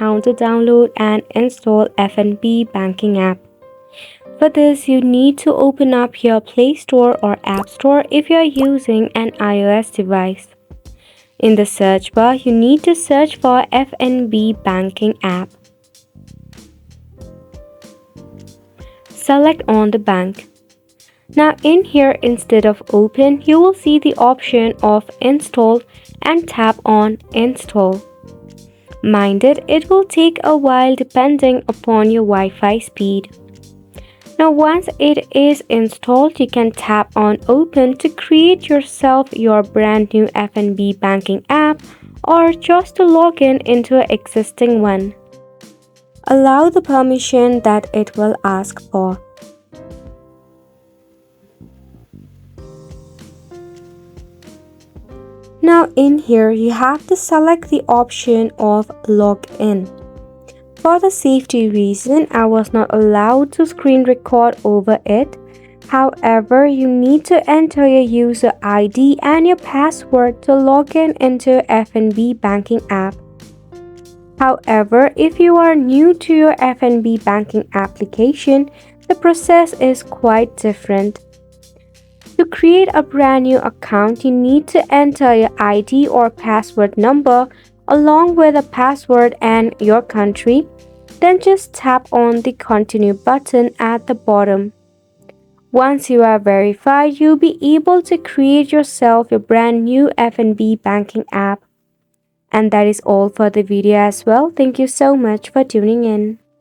how to download and install FNB banking app. For this, you need to open up your Play Store or App Store if you are using an iOS device. In the search bar, you need to search for FNB banking app. Select on the bank. Now in here, instead of open, you will see the option of install and tap on install. Mind it will take a while depending upon your Wi-Fi speed. Now once it is installed, you can tap on open to create yourself your brand new FNB banking app or just to log in into an existing one. Allow the permission that it will ask for. Now in here, you have to select the option of log in. For the safety reason, I was not allowed to screen record over it. However, you need to enter your user ID and your password to log in into FNB banking app. However, if you are new to your FNB banking application, the process is quite different. To create a brand new account, you need to enter your ID or password number along with a password and your country. Then just tap on the continue button at the bottom. Once you are verified, you'll be able to create yourself your brand new FNB banking app. And that is all for the video as well. Thank you so much for tuning in.